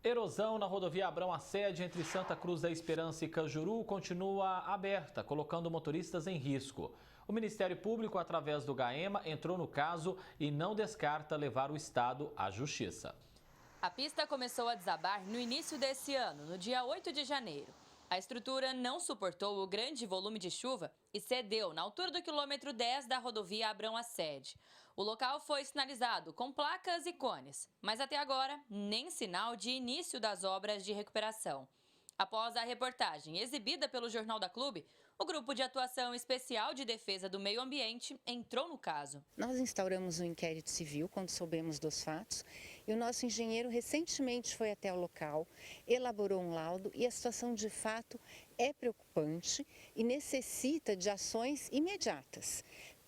Erosão na rodovia Abrão Assede entre Santa Cruz da Esperança e Cajuru continua aberta, colocando motoristas em risco. O Ministério Público, através do GAEMA, entrou no caso e não descarta levar o Estado à Justiça. A pista começou a desabar no início desse ano, no dia 8 de janeiro. A estrutura não suportou o grande volume de chuva e cedeu na altura do quilômetro 10 da rodovia Abrão Assede. O local foi sinalizado com placas e cones, mas até agora nem sinal de início das obras de recuperação. Após a reportagem exibida pelo Jornal da Clube, o Grupo de Atuação Especial de Defesa do Meio Ambiente entrou no caso. Nós instauramos um inquérito civil quando soubemos dos fatos e o nosso engenheiro recentemente foi até o local, elaborou um laudo e a situação de fato é preocupante e necessita de ações imediatas.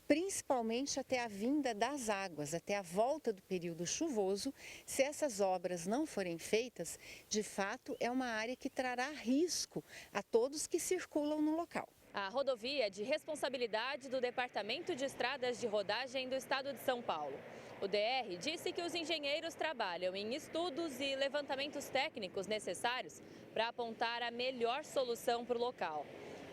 Principalmente até a vinda das águas, até a volta do período chuvoso. Se essas obras não forem feitas, de fato é uma área que trará risco a todos que circulam no local. A rodovia é de responsabilidade do Departamento de Estradas de Rodagem do Estado de São Paulo. O DR disse que os engenheiros trabalham em estudos e levantamentos técnicos necessários para apontar a melhor solução para o local.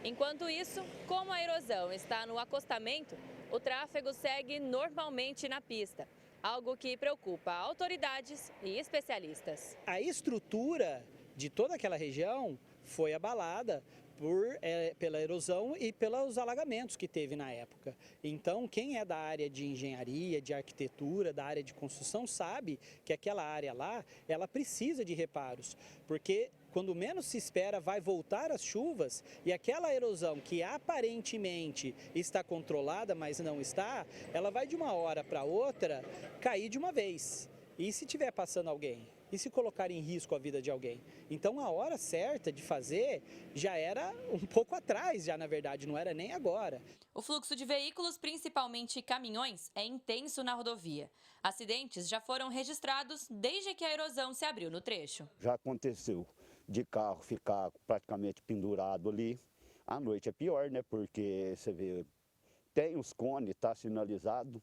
Enquanto isso, como a erosão está no acostamento, o tráfego segue normalmente na pista, algo que preocupa autoridades e especialistas. A estrutura de toda aquela região foi abalada pela erosão e pelos alagamentos que teve na época. Então, quem é da área de engenharia, de arquitetura, da área de construção, sabe que aquela área lá, ela precisa de reparos, porque quando menos se espera vai voltar as chuvas e aquela erosão que aparentemente está controlada, mas não está, ela vai de uma hora para outra cair de uma vez. E se estiver passando alguém? E se colocar em risco a vida de alguém? Então a hora certa de fazer já era um pouco atrás, já na verdade, não era nem agora. O fluxo de veículos, principalmente caminhões, é intenso na rodovia. Acidentes já foram registrados desde que a erosão se abriu no trecho. Já aconteceu de carro ficar praticamente pendurado ali. À noite é pior, né? Porque você vê, tem os cones, está sinalizado,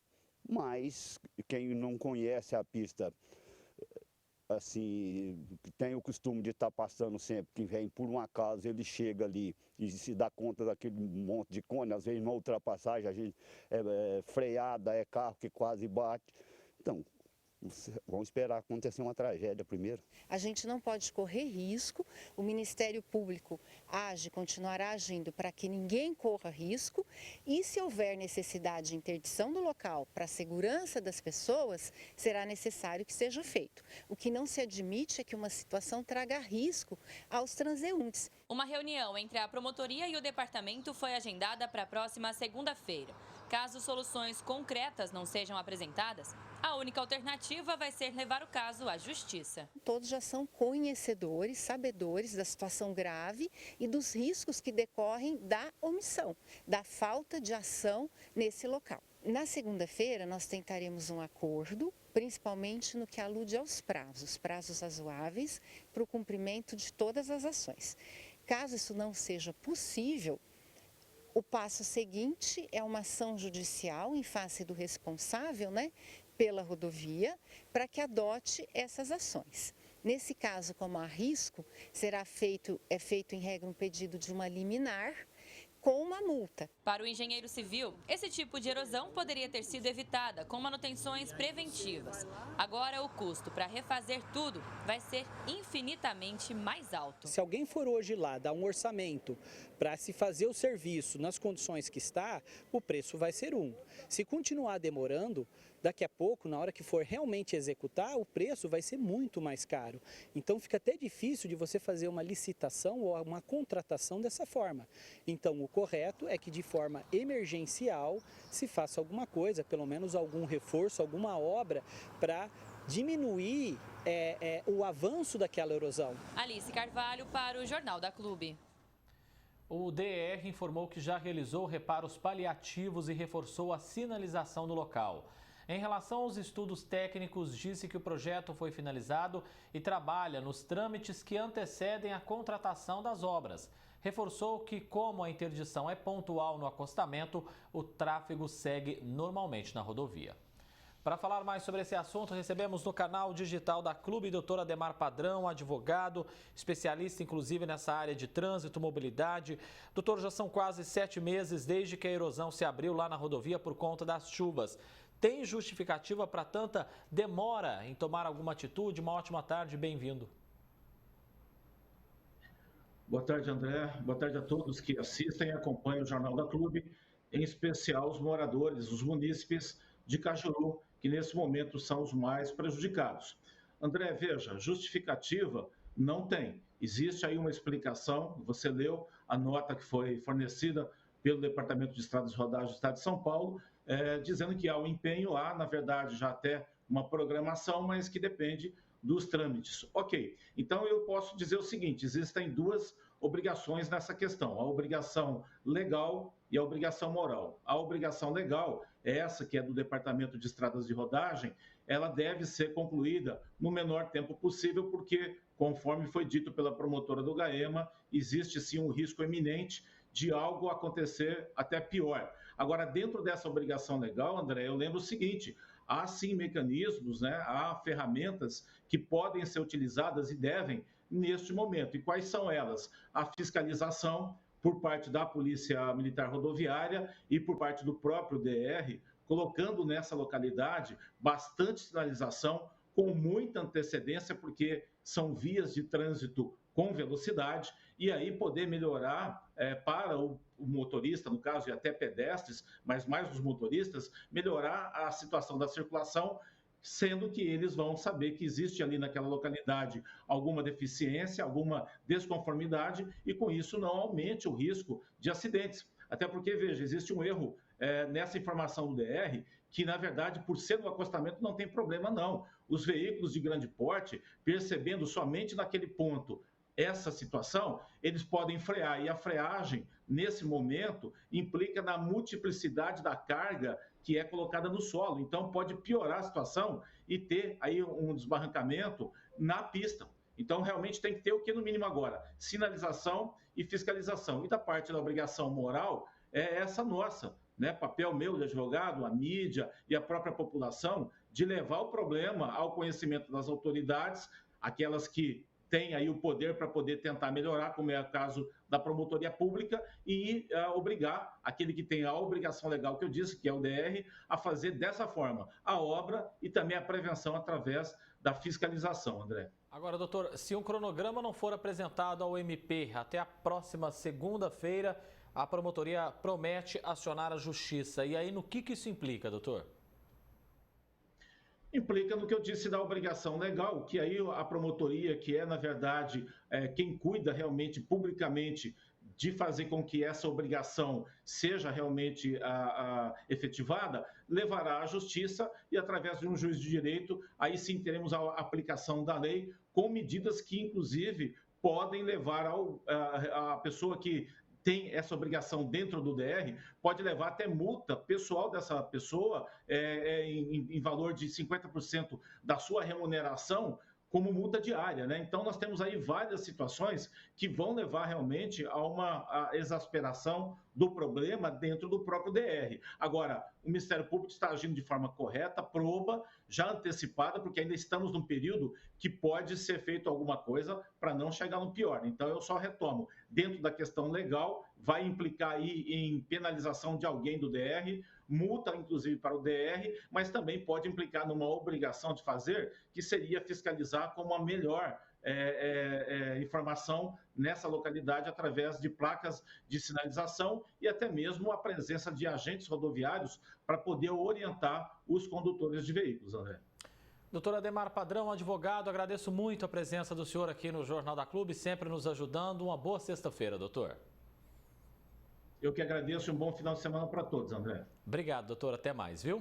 mas quem não conhece a pista, assim, tem o costume de estar passando sempre, que vem por um acaso, ele chega ali e se dá conta daquele monte de cone, às vezes numa ultrapassagem, a gente é freada, é carro que quase bate. Então, vamos esperar acontecer uma tragédia primeiro. A gente não pode correr risco, o Ministério Público continuará agindo para que ninguém corra risco e se houver necessidade de interdição do local para a segurança das pessoas, será necessário que seja feito. O que não se admite é que uma situação traga risco aos transeuntes. Uma reunião entre a promotoria e o departamento foi agendada para a próxima segunda-feira. Caso soluções concretas não sejam apresentadas, a única alternativa vai ser levar o caso à justiça. Todos já são conhecedores, sabedores da situação grave e dos riscos que decorrem da omissão, da falta de ação nesse local. Na segunda-feira, nós tentaremos um acordo, principalmente no que alude aos prazos razoáveis para o cumprimento de todas as ações. Caso isso não seja possível, o passo seguinte é uma ação judicial em face do responsável, pela rodovia, para que adote essas ações. Nesse caso, como há risco, é feito em regra um pedido de uma liminar com uma multa. Para o engenheiro civil, esse tipo de erosão poderia ter sido evitada com manutenções preventivas. Agora, o custo para refazer tudo vai ser infinitamente mais alto. Se alguém for hoje lá dar um orçamento para se fazer o serviço nas condições que está, o preço vai ser um. Se continuar demorando, daqui a pouco, na hora que for realmente executar, o preço vai ser muito mais caro. Então fica até difícil de você fazer uma licitação ou uma contratação dessa forma. Então o correto é que de forma emergencial se faça alguma coisa, pelo menos algum reforço, alguma obra para diminuir o avanço daquela erosão. Alice Carvalho para o Jornal da Clube. O DR informou que já realizou reparos paliativos e reforçou a sinalização no local. Em relação aos estudos técnicos, disse que o projeto foi finalizado e trabalha nos trâmites que antecedem a contratação das obras. Reforçou que, como a interdição é pontual no acostamento, o tráfego segue normalmente na rodovia. Para falar mais sobre esse assunto, recebemos no canal digital da Clube Dr. Ademar Padrão, advogado, especialista inclusive nessa área de trânsito, mobilidade. Doutor, já são quase 7 meses desde que a erosão se abriu lá na rodovia por conta das chuvas. Tem justificativa para tanta demora em tomar alguma atitude? Uma ótima tarde, bem-vindo. Boa tarde, André. Boa tarde a todos que assistem e acompanham o Jornal da Clube, em especial os moradores, os munícipes de Cajuru, que nesse momento são os mais prejudicados. André, veja, justificativa não tem. Existe aí uma explicação, você leu a nota que foi fornecida pelo Departamento de Estradas e Rodagens do Estado de São Paulo, dizendo que há um empenho, há, na verdade, já até uma programação, mas que depende dos trâmites. Ok, então eu posso dizer o seguinte, existem duas obrigações nessa questão, a obrigação legal e a obrigação moral. A obrigação legal, essa que é do Departamento de Estradas de Rodagem, ela deve ser concluída no menor tempo possível, porque, conforme foi dito pela promotora do GAEMA, existe sim um risco eminente de algo acontecer até pior. Agora, dentro dessa obrigação legal, André, eu lembro o seguinte, há sim mecanismos, né? Há ferramentas que podem ser utilizadas e devem neste momento. E quais são elas? A fiscalização por parte da Polícia Militar Rodoviária e por parte do próprio DR, colocando nessa localidade bastante sinalização com muita antecedência, porque são vias de trânsito com velocidade, e aí poder melhorar para o motorista, no caso, e até pedestres, mas mais os motoristas, melhorar a situação da circulação, sendo que eles vão saber que existe ali naquela localidade alguma deficiência, alguma desconformidade, e com isso não aumente o risco de acidentes. Até porque, veja, existe um erro nessa informação do DR, que na verdade, por ser no acostamento, não tem problema não. Os veículos de grande porte, percebendo somente naquele ponto essa situação, eles podem frear, e a freagem, nesse momento, implica na multiplicidade da carga que é colocada no solo. Então, pode piorar a situação e ter aí um desbarrancamento na pista. Então, realmente tem que ter o que no mínimo agora? Sinalização e fiscalização. E da parte da obrigação moral, é essa nossa, né? Papel meu de advogado, a mídia e a própria população, de levar o problema ao conhecimento das autoridades, aquelas que tem aí o poder para poder tentar melhorar, como é o caso da promotoria pública, e obrigar aquele que tem a obrigação legal que eu disse, que é o DR, a fazer dessa forma a obra e também a prevenção através da fiscalização, André. Agora, doutor, se um cronograma não for apresentado ao MP até a próxima segunda-feira, a promotoria promete acionar a justiça. E aí, no que isso implica, doutor? Implica no que eu disse da obrigação legal, que aí a promotoria, que é, na verdade, quem cuida realmente publicamente de fazer com que essa obrigação seja realmente efetivada, levará à justiça e, através de um juiz de direito, aí sim teremos a aplicação da lei com medidas que, inclusive, podem levar a pessoa que tem essa obrigação dentro do DR, pode levar até multa pessoal dessa pessoa em valor de 50% da sua remuneração como multa diária, né? Então, nós temos aí várias situações que vão levar realmente a uma exasperação do problema dentro do próprio DR. Agora, o Ministério Público está agindo de forma correta, proba, já antecipada, porque ainda estamos num período que pode ser feito alguma coisa para não chegar no pior. Então, eu só retomo, dentro da questão legal, vai implicar aí em penalização de alguém do DR, multa, inclusive, para o DR, mas também pode implicar numa obrigação de fazer, que seria fiscalizar com uma melhor informação nessa localidade através de placas de sinalização e até mesmo a presença de agentes rodoviários para poder orientar os condutores de veículos, André. Doutor Ademar Padrão, advogado, agradeço muito a presença do senhor aqui no Jornal da Clube, sempre nos ajudando. Uma boa sexta-feira, doutor. Eu que agradeço e um bom final de semana para todos, André. Obrigado, doutor. Até mais, viu?